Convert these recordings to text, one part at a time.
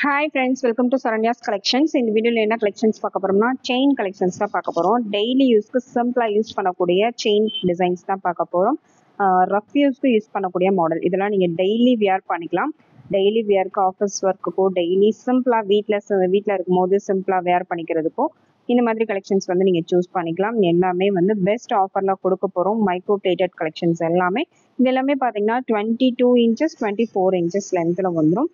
Hi friends, welcome to Saranya's collections. இந்த வீடியோல என்ன collections பார்க்க போறோம்னா செயின் collections தான் பார்க்க போறோம். டெய்லி யூஸ்க்கு சிம்பிளா யூஸ் பண்ணக்கூடிய செயின் டிசைன்ஸ் தான் பார்க்க போறோம். ரஃப் யூஸ்க்கு யூஸ் பண்ணக்கூடிய மாடல். இதெல்லாம் நீங்க டெய்லி வியர் பண்ணிக்கலாம். டெய்லி வியர்க்கு ஆஃபீஸ் ஒர்க்குக்கோ டெய்லி சிம்பிளா வீட்டில் இருக்கும்போது சிம்பிளா வியர் பண்ணிக்கிறதுக்கோ இந்த மாதிரி கலெக்ஷன்ஸ் வந்து நீங்க சூஸ் பண்ணிக்கலாம். எல்லாமே வந்து பெஸ்ட் ஆஃபர்ல கொடுக்க போறோம். மைக்ரோ பிளேட்டட் கலெக்ஷன்ஸ் எல்லாமே. இது எல்லாமே பாத்தீங்கன்னா 22 இன்ச்சஸ் 24 இன்ச்சஸ் லென்த்ல வந்துடும்.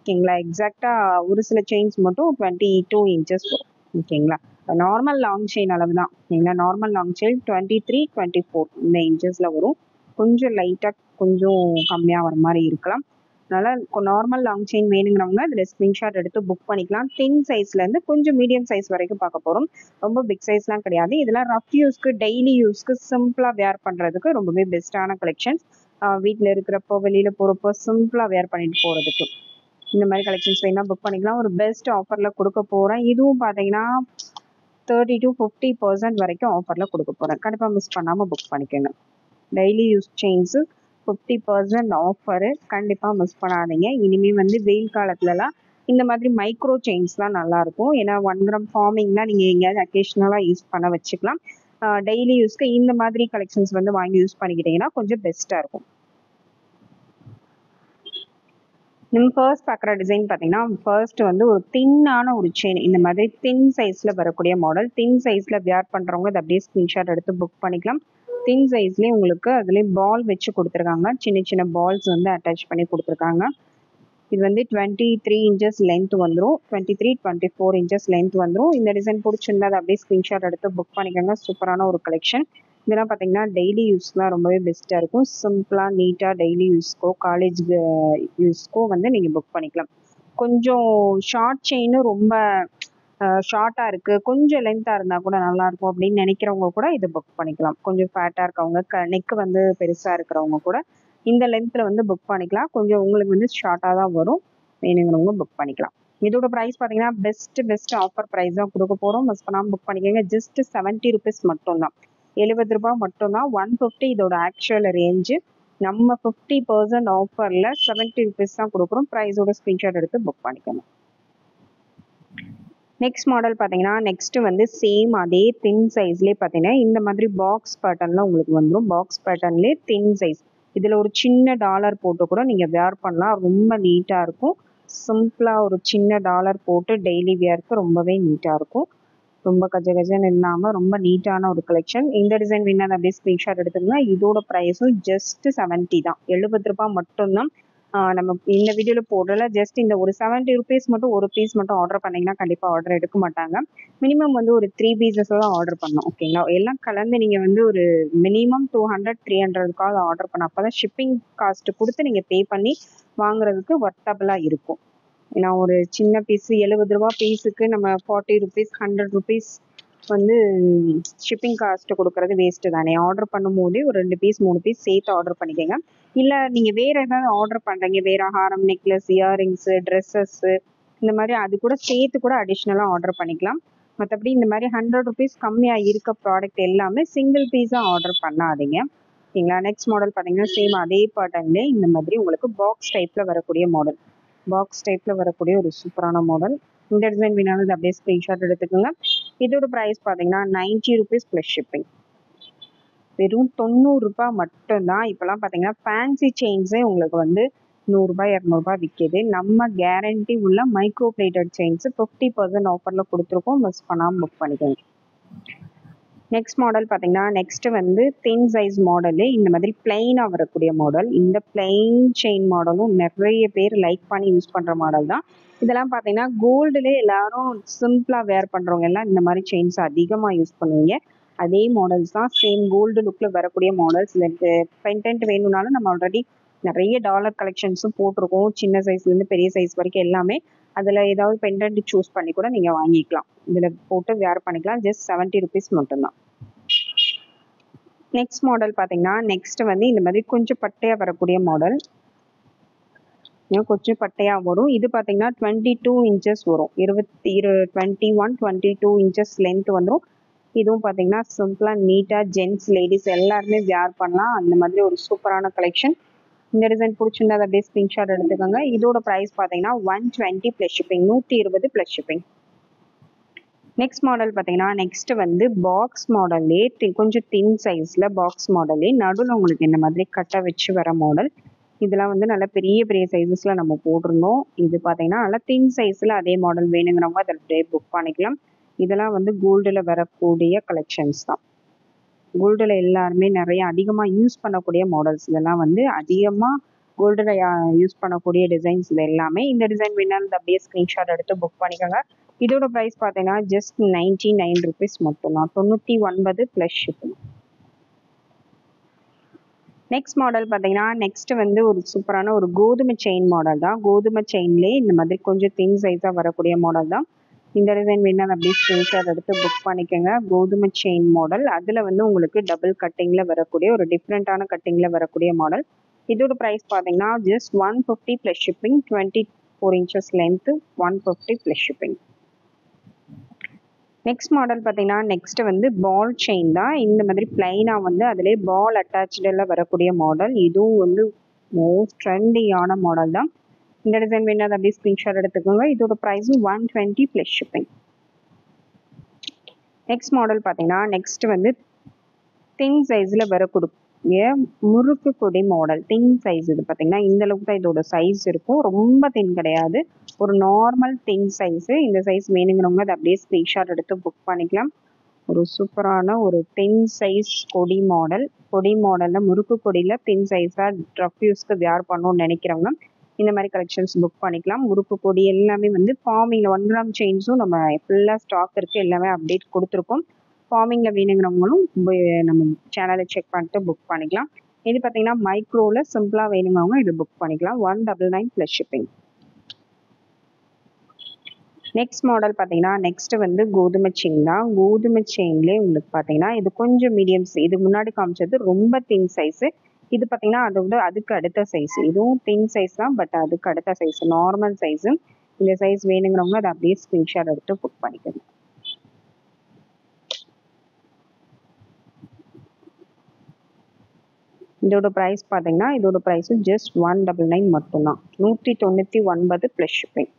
ஓகேங்களா, எக்ஸாக்டா ஒரு சில செயின்ஸ் மட்டும் 22 இன்ச்சஸ் வரும். ஓகேங்களா, நார்மல் லாங் செயின் அளவு தான். ஓகேங்களா, நார்மல் லாங் செயின் 23 24 இந்த இன்ச்சஸ்ல வரும். கொஞ்சம் லைட்டா கொஞ்சம் கம்மியா வர மாதிரி இருக்கலாம். அதனால நார்மல் லாங் செயின் வேணுங்கிறவங்க அதில் ஸ்க்ரீன்ஷாட் எடுத்து புக் பண்ணிக்கலாம். தின் சைஸ்லேருந்து கொஞ்சம் மீடியம் சைஸ் வரைக்கும் பார்க்க போகிறோம். ரொம்ப பிக் சைஸ்லாம் கிடையாது. இதெல்லாம் ரஃப் யூஸ்க்கு டெய்லி யூஸ்க்கு சிம்பிளாக வேர் பண்ணுறதுக்கு ரொம்பவே பெஸ்ட்டான கலெக்ஷன்ஸ். வீட்டில் இருக்கிறப்போ வெளியில் போகிறப்போ சிம்பிளாக வேர் பண்ணிட்டு போகிறதுக்கு இந்த மாதிரி கலெக்ஷன்ஸ் வேணா புக் பண்ணிக்கலாம். ஒரு பெஸ்ட் ஆஃபர்ல கொடுக்க போறேன். இதுவும் பாத்தீங்கன்னா 30 to 50% வரைக்கும் ஆஃபர்ல கொடுக்க போறேன். கண்டிப்பா மிஸ் பண்ணாம புக் பண்ணிக்கோங்க. டெய்லி யூஸ் செயின்ஸ் 50% ஆஃபரு, கண்டிப்பா மிஸ் பண்ணாதீங்க. இனிமே வந்து வெயில் காலத்துலலாம் இந்த மாதிரி மைக்ரோ செயின்ஸ் தான் நல்லா இருக்கும். ஏன்னா 1 கிராம் ஃபார்மிங்லாம் நீங்க எங்கேயாவது அக்கேஷனலா யூஸ் பண்ண வச்சுக்கலாம். டெய்லி யூஸ்க்கு இந்த மாதிரி கலெக்ஷன்ஸ் வந்து வாங்கி யூஸ் பண்ணிக்கிட்டீங்கன்னா கொஞ்சம் பெஸ்டா இருக்கும். நம்ம ஃபர்ஸ்ட் பார்க்குற டிசைன் பார்த்தீங்கன்னா, ஃபர்ஸ்ட் வந்து ஒரு தின்னான ஒரு செயின். இந்த மாதிரி தின் சைஸில் வரக்கூடிய மாடல். தின் சைஸில் வியர் பண்ணுறவங்க அதை அப்படியே ஸ்க்ரீன்ஷாட் எடுத்து புக் பண்ணிக்கலாம். தின் சைஸ்லேயே உங்களுக்கு அதுலேயே பால் வச்சு கொடுத்துருக்காங்க. சின்ன சின்ன பால்ஸ் வந்து அட்டாச் பண்ணி கொடுத்துருக்காங்க. இது வந்து 23 இன்ச்சஸ் லென்த் வந்துடும். 23 24 இன்ச்சஸ் லென்த் வந்துடும். இந்த டிசைன் பிடிச்சிருந்தா அதை அப்படியே ஸ்க்ரீன்ஷாட் எடுத்து புக் பண்ணிக்கோங்க. சூப்பரான ஒரு கலெக்ஷன். இதெல்லாம் பார்த்தீங்கன்னா டெய்லி யூஸ்க்குலாம் ரொம்பவே பெஸ்ட்டாக இருக்கும். சிம்பிளாக நீட்டாக டெய்லி யூஸ்க்கோ காலேஜ் யூஸ்க்கோ வந்து நீங்கள் புக் பண்ணிக்கலாம். கொஞ்சம் ஷார்ட் செயினும் ரொம்ப ஷார்ட்டாக இருக்குது, கொஞ்சம் லென்த்தாக இருந்தால் கூட நல்லாயிருக்கும் அப்படின்னு நினைக்கிறவங்க கூட இதை புக் பண்ணிக்கலாம். கொஞ்சம் ஃபேட்டாக இருக்கவங்க, நெக்கு வந்து பெருசாக இருக்கிறவங்க கூட இந்த லென்த்தில் வந்து புக் பண்ணிக்கலாம். கொஞ்சம் உங்களுக்கு வந்து ஷார்ட்டாக தான் வரும். வேணுங்கிறவங்க புக் பண்ணிக்கலாம். இதோட ப்ரைஸ் பார்த்தீங்கன்னா பெஸ்ட் ஆஃபர் ப்ரைஸ் தான் கொடுக்க போகிறோம். மிஸ் பண்ணாமல் புக் பண்ணிக்கோங்க. ஜஸ்ட் 70 ருபீஸ் மட்டும்தான். 70 ரூபாய் மட்டும்தான். 150 இதோட ஆக்சுவல் ரேஞ்சு. நம்ம 50% ஆஃபர்ல 70 ருபீஸ் தான் கொடுக்குறோம். ப்ரைஸோட ஸ்க்ரீன்ஷாட் எடுத்து புக் பண்ணிக்கணும். நெக்ஸ்ட் மாடல் பார்த்தீங்கன்னா நெக்ஸ்ட் வந்து சேம் அதே தின் சைஸ்லேயே பார்த்தீங்கன்னா இந்த மாதிரி பாக்ஸ் பேட்டர்ன்ல உங்களுக்கு வந்துடும். பாக்ஸ் பேட்டர்ன்லேயே தின் சைஸ். இதில் ஒரு சின்ன டாலர் போட்டு கூட நீங்கள் வேர் பண்ணலாம். ரொம்ப நீட்டாக இருக்கும். சிம்பிளாக ஒரு சின்ன டாலர் போட்டு டெய்லி வேர்க்கு ரொம்பவே நீட்டாக இருக்கும். ரொம்ப கஜன்னு இல்லாமல் ரொம்ப நீட்டான ஒரு கலெக்ஷன். இந்த டிசைன் வேணால் அப்படியே ஸ்க்ரீன்ஷாட் எடுத்துக்கோங்க. இதோட ப்ரைஸும் ஜஸ்ட் 70 தான். 70 ரூபாய் மட்டும்தான். நம்ம இந்த வீடியோவில் போடுறல ஜஸ்ட் இந்த ஒரு 70 ருபீஸ் மட்டும் ஒரு பீஸ் மட்டும் ஆர்டர் பண்ணிங்கன்னா கண்டிப்பாக ஆர்டர் எடுக்க மாட்டாங்க. மினிமம் வந்து ஒரு 3 பீசஸ் தான் ஆர்டர் பண்ணணும். ஓகேங்களா, எல்லாம் கலந்து நீங்கள் வந்து ஒரு மினிமம் 200 300க்காவது ஆர்டர் பண்ண அப்போ தான் ஷிப்பிங் காஸ்ட் கொடுத்து நீங்கள் பே பண்ணி வாங்குறதுக்கு ஒர்த்தபிளாக இருக்கும். ஏன்னா ஒரு சின்ன பீஸ் 70 ரூபா பீஸுக்கு நம்ம 40 ருபீஸ் 100 ருபீஸ் வந்து ஷிப்பிங் காஸ்ட் கொடுக்கறது வேஸ்ட்டு தானே. ஆர்டர் பண்ணும் போதே ஒரு 2 பீஸ் 3 பீஸ் சேர்த்து ஆர்டர் பண்ணிக்கோங்க. இல்லை நீங்கள் வேறு ஏதாவது ஆர்டர் பண்ணுறீங்க, வேறு ஹாரம், நெக்லஸ், இயரிங்ஸு, ட்ரெஸ்ஸஸ்ஸு இந்த மாதிரி அது கூட சேர்த்து கூட அடிஷ்னலாக ஆர்டர் பண்ணிக்கலாம். மற்றபடி இந்த மாதிரி 100 ருபீஸ் கம்மியாக இருக்க ப்ராடக்ட் எல்லாமே சிங்கிள் பீஸாக ஆர்டர் பண்ணாதீங்க. ஓகேங்களா. நெக்ஸ்ட் மாடல் பார்த்தீங்கன்னா சேம் அதே பேட்டர்ன்லேயே இந்த மாதிரி உங்களுக்கு பாக்ஸ் டைப்பில் வரக்கூடிய மாடல். பாக்ஸ் டைப்பில் வரக்கூடிய ஒரு சூப்பரான மாடல். இந்த டிசைன் வேணாலும் அப்படியே ஸ்க்ரீன்ஷாட் எடுத்துக்கோங்க. இதோட ப்ரைஸ் பார்த்தீங்கன்னா 90 ருபீஸ் ப்ளஸ் ஷிப்பிங். வெறும் 90 ரூபாய் மட்டும்தான். இப்போலாம் பார்த்தீங்கன்னா ஃபேன்சி செயின்ஸே உங்களுக்கு வந்து 100 ரூபாய் 200 ரூபாய் விற்கிது. நம்ம கேரண்டி உள்ள மைக்ரோ பிளேட்டட் செயின்ஸ் 50% ஆஃபரில் கொடுத்துருக்கோம். மிஸ் பண்ணாமல் புக் பண்ணிக்கோங்க. நெக்ஸ்ட் மாடல் பார்த்தீங்கன்னா நெக்ஸ்ட் வந்து தின் சைஸ் மாடலு. இந்த மாதிரி பிளெயினாக வரக்கூடிய மாடல். இந்த பிளெயின் செயின் மாடலும் நிறைய பேர் லைக் பண்ணி யூஸ் பண்ணுற மாடல் தான். இதெல்லாம் பார்த்தீங்கன்னா கோல்டுலேயே எல்லாரும் சிம்பிளாக வேர் பண்ணுறவங்க எல்லாம் இந்த மாதிரி செயின்ஸ் அதிகமாக யூஸ் பண்ணுவீங்க. அதே மாடல்ஸ் தான். சேம் கோல்டு லுக்கில் வரக்கூடிய மாடல்ஸ். இதுக்கு பென்டென்ட் வேணும்னாலும் நம்ம ஆல்ரெடி நிறைய டாலர் கலெக்ஷன்ஸும் போட்டிருக்கோம். சின்ன சைஸ்லேருந்து பெரிய சைஸ் வரைக்கும் எல்லாமே. அதில் ஏதாவது பென்டென்ட் சூஸ் பண்ணி கூட நீங்கள் வாங்கிக்கலாம். இதில் போட்டு வேர் பண்ணிக்கலாம். ஜஸ்ட் 70 ருபீஸ் மட்டும்தான். நெக்ஸ்ட் மாடல் பார்த்தீங்கன்னா நெக்ஸ்ட் வந்து இந்த மாதிரி கொஞ்சம் பட்டையாக வரக்கூடிய மாடல். கொஞ்சம் பட்டையாக வரும். இது பார்த்தீங்கன்னா 22 இன்ச்சஸ் வரும். 21 22 இன்ச்சஸ் லென்த் வந்துடும். இதுவும் பார்த்தீங்கன்னா சிம்பிளாக நீட்டாக ஜென்ட்ஸ் லேடிஸ் எல்லாருமே வேர் பண்ணலாம். அந்த மாதிரி ஒரு சூப்பரான கலெக்ஷன். இந்த டிசைன் பிடிச்சிருந்தா அதை அப்படியே ஸ்க்ரீன்ஷாட் எடுத்துக்கோங்க. இதோட ப்ரைஸ் பார்த்தீங்கன்னா 120 plus shipping, 120 plus shipping. Next model பார்த்தீங்கன்னா நெக்ஸ்ட் வந்து பாக்ஸ் மாடல்லே கொஞ்சம் தின் சைஸில் பாக்ஸ் மாடல்லே நடுவில் உங்களுக்கு இந்த மாதிரி கட்டை வச்சு வர மாடல். இதெல்லாம் வந்து நல்லா பெரிய பெரிய சைஸஸில் நம்ம போட்டிருந்தோம். இது பார்த்தீங்கன்னா நல்லா தின் சைஸில் அதே மாடல் வேணுங்கிறவங்க அதில் அப்படியே புக் பண்ணிக்கலாம். இதெல்லாம் வந்து கோல்டில் வரக்கூடிய கலெக்ஷன்ஸ் தான். கோல்டில் எல்லாருமே நிறைய அதிகமாக யூஸ் பண்ணக்கூடிய மாடல்ஸ். இதெல்லாம் வந்து அதிகமாக கோல்டில் யூஸ் பண்ணக்கூடிய டிசைன்ஸ். இது எல்லாமே இந்த டிசைன் வேணாலும் அப்படியே ஸ்க்ரீன்ஷாட் எடுத்து புக் பண்ணிக்கோங்க. இதோட ப்ரைஸ் பார்த்தீங்கன்னா ஜஸ்ட் 99 ருபீஸ் மட்டும்தான், 99 ப்ளஸ் ஷிப்பிங். நெக்ஸ்ட் மாடல் பார்த்தீங்கன்னா நெக்ஸ்ட் வந்து ஒரு சூப்பரான ஒரு கோதுமை செயின் மாடல் தான். கோதுமை செயின்லேயே இந்த மாதிரி கொஞ்சம் தின் சைஸாக வரக்கூடிய மாடல் தான். இந்த டிசைன் வேணா அப்படியே ஸ்க்ரீன்ஷாட் எடுத்து புக் பண்ணிக்கோங்க. கோதுமை செயின் மாடல், அதில் வந்து உங்களுக்கு டபுள் கட்டிங்கில் வரக்கூடிய ஒரு டிஃப்ரெண்ட்டான கட்டிங்கில் வரக்கூடிய மாடல். இதோட ப்ரைஸ் பார்த்தீங்கன்னா just 150 plus shipping, 24 inches length, 150 plus shipping. Next model பார்த்தீங்கன்னா நெக்ஸ்ட் வந்து பால் செயின் தான். இந்த மாதிரி பிளைனாக வந்து அதிலே பால் அட்டாச்சில் வரக்கூடிய மாடல். இதுவும் வந்து மோஸ்ட் ட்ரெண்டியான மாடல் தான். இந்த டிசைன் வேணா அதை அப்படியே ஸ்க்ரீன்ஷாட் எடுத்துக்கோங்க. இதோட ப்ரைஸும் 120 ப்ளஸ் ஷிப்பிங். நெக்ஸ்ட் மாடல் பார்த்தீங்கன்னா நெக்ஸ்ட் வந்து தின் சைஸில் வரக்கூடிய முறுக்கு கொடி மாடல். தின் சைஸ் இது பார்த்தீங்கன்னா இந்த அளவுக்கு தான் இதோட சைஸ் இருக்கும். ரொம்ப தின் கிடையாது, ஒரு நார்மல் தின் சைஸு. இந்த சைஸ் வேணுங்கிறவங்க அதை அப்படியே ஸ்க்ரீன்ஷாட் எடுத்து புக் பண்ணிக்கலாம். ஒரு சூப்பரான ஒரு தின் சைஸ் கொடி மாடல். கொடி மாடலில் முறுக்கு கொடியில் தின் சைஸாக ரஃப் யூஸ்க்கு வியர் பண்ணணும்னு நினைக்கிறவங்க இந்த மாதிரி கலெக்ஷன்ஸ் புக் பண்ணிக்கலாம். முறுக்கு கொடி எல்லாமே வந்து ஃபார்மிங்கில் 1 கிராம் செயின்ஸும் நம்ம ஃபுல்லாக ஸ்டாக் இருக்குது, எல்லாமே அப்டேட் கொடுத்துருக்கோம். ஃபார்மிங்கில் வேணுங்கிறவங்களும் நம்ம சேனலை செக் பண்ணிட்டு புக் பண்ணிக்கலாம். இது பார்த்தீங்கன்னா மைக்ரோவில் சிம்பிளாக வேணுங்கிறவங்க இது புக் பண்ணிக்கலாம். 199 ப்ளஸ் ஷிப்பிங். நெக்ஸ்ட் மாடல் பார்த்தீங்கன்னா நெக்ஸ்ட் வந்து கோதுமை செயின் தான். கோதுமை செயின்லேயே உங்களுக்கு பார்த்தீங்கன்னா இது கொஞ்சம் மீடியம்ஸ். இது முன்னாடி காமிச்சது ரொம்ப தின் சைஸு. இது பார்த்தீங்கன்னா அதோட அதுக்கு அடுத்த சைஸ். இதுவும் தின் சைஸ் தான், பட் அதுக்கு அடுத்த சைஸ் நார்மல் சைஸு. இந்த சைஸ் வேணுங்கிறவங்க அதை அப்படியே ஸ்க்ரீன்ஷாட் எடுத்து புக் பண்ணிக்கணும். இதோட ப்ரைஸ் பார்த்தீங்கன்னா இதோட ப்ரைஸும் ஜஸ்ட் 199 மட்டும்தான், 199 ப்ளஸ் ஷிப்பிங்.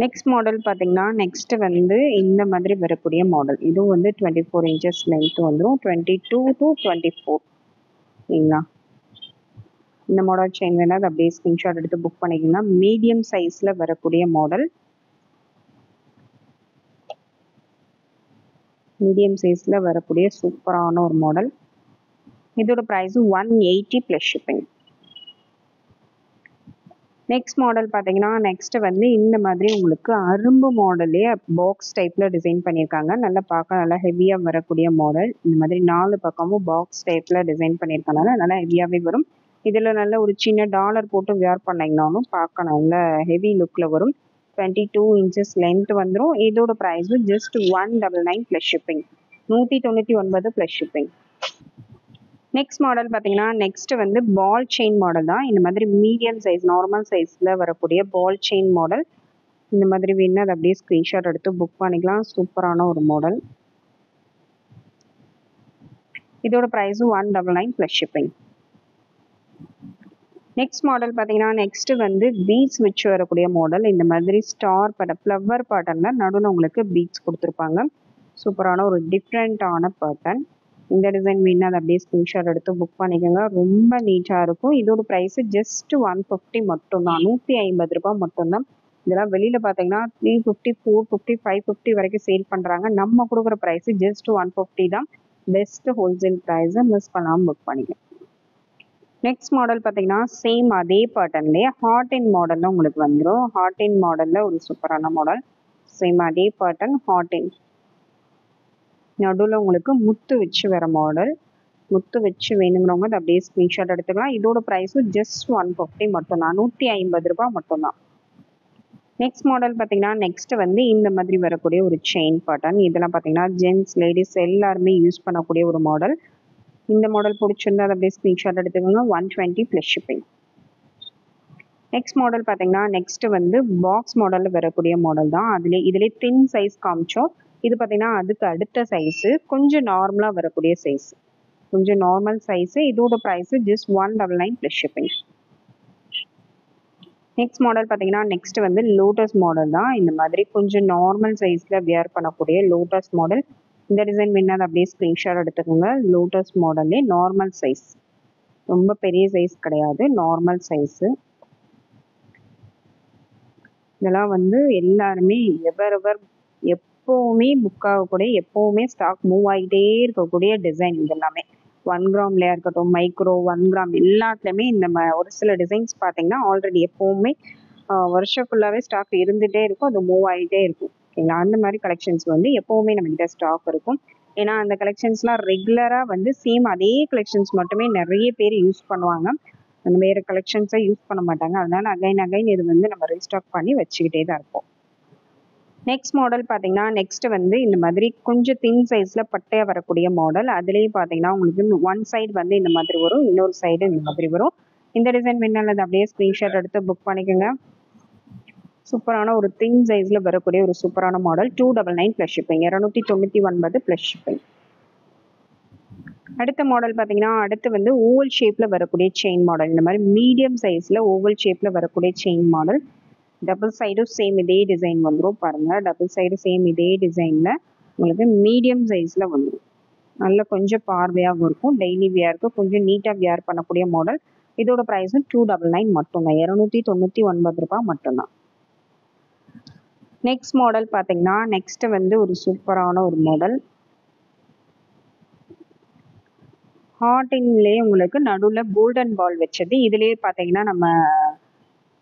நெக்ஸ்ட் மாடல் பார்த்தீங்கன்னா நெக்ஸ்ட் வந்து இந்த மாதிரி வரக்கூடிய மாடல். இதுவும் வந்து 24 inches லென்த் வந்துடும், 22 to 24. சரிங்களா? இந்த மாடல் செயின் வேணா அது அப்படியே ஸ்க்ரீன்ஷாட் எடுத்து புக் பண்ணிக்கோங்க. மீடியம் சைஸில் வரக்கூடிய மாடல். மீடியம் சைஸில் வரக்கூடிய சூப்பரான ஒரு மாடல். இதோட ப்ரைஸும் 180 ப்ளஸ் ஷிப்பிங். நெக்ஸ்ட் மாடல் பார்த்தீங்கன்னா நெக்ஸ்ட் வந்து இந்த மாதிரி உங்களுக்கு அரும்பு மாடலே பாக்ஸ் டைப்பில் டிசைன் பண்ணியிருக்காங்க. நல்லா பார்க்க நல்லா ஹெவியாக வரக்கூடிய மாடல். இந்த மாதிரி 4 பக்கமும் பாக்ஸ் டைப்பில் டிசைன் பண்ணியிருக்கனால நல்லா ஹெவியாகவே வரும். இதில் நல்ல ஒரு சின்ன டாலர் போட்டு வியர் பண்ணிங்கனாலும் பார்க்க நல்ல ஹெவி லுக்கில் வரும். 22 inches லென்த் வந்துடும். இதோட ப்ரைஸும் just 199 plus shipping, 199 plus shipping. Next model பார்த்தீங்கன்னா நெக்ஸ்ட் வந்து பால் செயின் மாடல் தான். இந்த மாதிரி மீடியம் சைஸ் நார்மல் சைஸில் வரக்கூடிய பால் செயின் மாடல். இந்த மாதிரி வேணுன்னா அதை அப்படியே ஸ்க்ரீன்ஷாட் எடுத்து புக் பண்ணிக்கலாம். சூப்பரான ஒரு மாடல். இதோட ப்ரைஸும் 199 ப்ளஸ் ஷிப்பிங். நெக்ஸ்ட் மாடல் பார்த்தீங்கன்னா நெக்ஸ்ட் வந்து பீட்ஸ் வச்சு வரக்கூடிய மாடல். இந்த மாதிரி ஸ்டார் ஃப்ளவர் பேட்டர்னில் நடுவில் உங்களுக்கு பீட்ஸ் கொடுத்துருப்பாங்க. சூப்பரான ஒரு டிஃப்ரெண்ட்டான பேட்டர்ன். இந்த டிசைன் வேணுன்னா அதை அப்படியே ஸ்க்ரீன்ஷாட் எடுத்து புக் பண்ணிக்கோங்க. ரொம்ப நீட்டாக இருக்கும். இதோட ப்ரைஸு ஜஸ்ட் 150 மட்டும்தான், 150 ரூபாய் மட்டும்தான். இதெல்லாம் வெளியில் பார்த்தீங்கன்னா 350, 450, 550 வரைக்கும் சேல் பண்ணுறாங்க. நம்ம கொடுக்குற ப்ரைஸு ஜஸ்ட் 150 தான். பெஸ்ட்டு ஹோல்சேல் ப்ரைஸை மிஸ் பண்ணாமல் புக் பண்ணிக்கலாம். நெக்ஸ்ட் மாடல் பார்த்தீங்கன்னா சேம் அதே பேட்டர்ன்லேயே ஹார்ட் அண்ட் மாடலில் உங்களுக்கு வந்துடும். ஹார்ட் அண்ட் மாடலில் ஒரு சூப்பரான மாடல். சேம் அதே பேட்டர்ன் ஹார்ட் அண்ட். நடுவில் உங்களுக்கு முத்து வச்சு வர மாடல். முத்து வச்சு வேணுங்கிறவங்க அதை அப்படியே ஸ்க்ரீன்ஷாட் எடுத்துக்கலாம். இதோட ப்ரைஸும் ஜஸ்ட் 150 மட்டும்தான், 150 ரூபாய் மட்டும்தான். நெக்ஸ்ட் மாடல் பார்த்தீங்கன்னா நெக்ஸ்ட் வந்து இந்த மாதிரி வரக்கூடிய ஒரு செயின் பேட்டர்ன். இதெல்லாம் பார்த்தீங்கன்னா ஜென்ட்ஸ் லேடிஸ் எல்லாருமே யூஸ் பண்ணக்கூடிய ஒரு மாடல். இந்த மாடல் பிடிச்சிருந்தா அதை அப்படியே ஸ்க்ரீன்ஷாட் எடுத்துக்கோங்க. 120 ப்ளஸ் ஷிப்பிங். நெக்ஸ்ட் மாடல் பார்த்தீங்கன்னா நெக்ஸ்ட் வந்து பாக்ஸ் மாடலில் வரக்கூடிய மாடல் தான். இதிலே தின் சைஸ் காமிச்சோம். இது பார்த்தீங்கன்னா அதுக்கு அடுத்த சைஸு, கொஞ்சம் நார்மலாக வரக்கூடிய சைஸ். கொஞ்சம் நார்மல் சைஸு. இதோட price just 199 plus shipping. Next model பார்த்தீங்கன்னா நெக்ஸ்ட் வந்து லோட்டஸ் மாடல் தான். இந்த மாதிரி கொஞ்சம் நார்மல் சைஸில் வியர் பண்ணக்கூடிய லோட்டஸ் மாடல். இந்த டிசைன் வேணாலும் அப்படியே ஸ்க்ரீன்ஷாட் எடுத்துக்கோங்க. லோட்டஸ் மாடல்லே நார்மல் சைஸ், ரொம்ப பெரிய சைஸ் கிடையாது, நார்மல் சைஸு. இதெல்லாம் வந்து எல்லாருமே எவர் எப்போவுமே புக் ஆகக்கூடிய, எப்போவுமே ஸ்டாக் மூவ் ஆகிட்டே இருக்கக்கூடிய டிசைன். இது எல்லாமே 1 கிராம்லையாக இருக்கட்டும், மைக்ரோ 1 கிராம் எல்லாத்துலேயுமே இந்த ஒரு சில டிசைன்ஸ் பார்த்தீங்கன்னா ஆல்ரெடி எப்போவுமே வருஷம் ஃபுல்லாகவே ஸ்டாக் இருந்துகிட்டே இருக்கும், அது மூவ் ஆகிட்டே இருக்கும். ஓகேங்களா? அந்த மாதிரி கலெக்ஷன்ஸ் வந்து எப்போவுமே நம்மகிட்ட ஸ்டாக் இருக்கும். ஏன்னா அந்த கலெக்ஷன்ஸ்லாம் ரெகுலராக வந்து சேம் அதே கலெக்ஷன்ஸ் மட்டுமே நிறைய பேர் யூஸ் பண்ணுவாங்க, அந்த வேறு கலெக்ஷன்ஸை யூஸ் பண்ண மாட்டாங்க. அதனால அகைன் இது வந்து நம்ம ரீஸ்டாக் பண்ணி வச்சுக்கிட்டே தான் இருப்போம். நெக்ஸ்ட் மாடல் பார்த்தீங்கன்னா நெக்ஸ்ட் வந்து இந்த மாதிரி கொஞ்சம் தின் சைஸில் பட்டையாக வரக்கூடிய மாடல். அதுலேயே பார்த்தீங்கன்னா உங்களுக்கு ஒன் சைடு வந்து இந்த மாதிரி வரும், இன்னொரு சைடு இந்த மாதிரி வரும். இந்த டிசைன் வேணாலும் அது அப்படியே ஸ்க்ரீன்ஷாட் எடுத்து புக் பண்ணிக்கோங்க. சூப்பரான ஒரு தின் சைஸில் வரக்கூடிய ஒரு சூப்பரான model. 299 plus shipping, 299 plus shipping. அடுத்த மாடல் பார்த்தீங்கன்னா அடுத்து வந்து ஓவல் ஷேப்பில் வரக்கூடிய செயின் மாடல். இந்த மாதிரி மீடியம் சைஸில் ஓவல் ஷேப்பில் வரக்கூடிய செயின் மாடல். டபுள் சைடும் சேம் இதே டிசைன் வந்துடும் பாருங்கள். டபுள் சைடு சேம் இதே டிசைனில் உங்களுக்கு மீடியம் சைஸில் வந்துடும். நல்ல கொஞ்சம் பார்வையாகவும் இருக்கும், டெய்லி வியருக்கு கொஞ்சம் நீட்டாக வியர் பண்ணக்கூடிய மாடல். இதோட ப்ரைஸும் 299 மட்டும்தான், 299 ரூபாய் மட்டும்தான். நெக்ஸ்ட் மாடல் பார்த்தீங்கன்னா நெக்ஸ்ட் வந்து ஒரு சூப்பரான ஒரு மாடல். ஹார்டின்லேயே உங்களுக்கு நடுவில் கோல்டன் பால் வச்சது. இதுலேயே பார்த்தீங்கன்னா நம்ம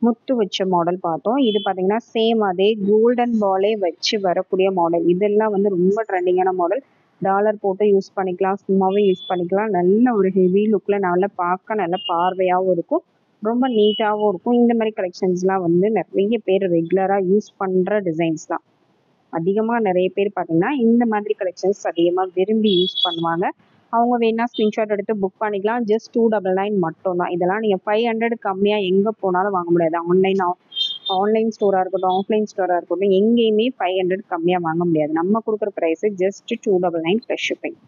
முத்து வச்ச மாடல் பார்த்தோம். இது பார்த்தீங்கன்னா சேம் அதே கோல்டன் பாலே வச்சு வரக்கூடிய மாடல். இதெல்லாம் வந்து ரொம்ப ட்ரெண்டிங்கான மாடல். டாலர் போட்டு யூஸ் பண்ணிக்கலாம், சும்மாவே யூஸ் பண்ணிக்கலாம். நல்ல ஒரு ஹெவி லுக்கில் நல்லா பார்க்க நல்ல பார்வையாகவும் இருக்கும், ரொம்ப நீட்டாகவும் இருக்கும். இந்த மாதிரி கலெக்ஷன்ஸ்லாம் வந்து நிறைய பேர் ரெகுலராக யூஸ் பண்ணுற டிசைன்ஸ் தான். அதிகமாக நிறைய பேர் பார்த்தீங்கன்னா இந்த மாதிரி கலெக்ஷன்ஸ் அதிகமாக விரும்பி யூஸ் பண்ணுவாங்க. அவங்க வேணா ஸ்க்ரீன்ஷாட் எடுத்து புக் பண்ணிக்கலாம். ஜஸ்ட் 299 மட்டும்தான். இதெல்லாம் நீங்கள் 500 கம்மியாக எங்கே போனாலும் வாங்க முடியாது. ஆன்லைன் ஸ்டோராக இருக்கட்டும், ஆஃப்லைன் ஸ்டோராக இருக்கட்டும், எங்கேயுமே 500 கம்மியாக வாங்க முடியாது. நம்ம கொடுக்குற ப்ரைஸு ஜஸ்ட் 299 ப்ளஸ் ஷிப்பிங்.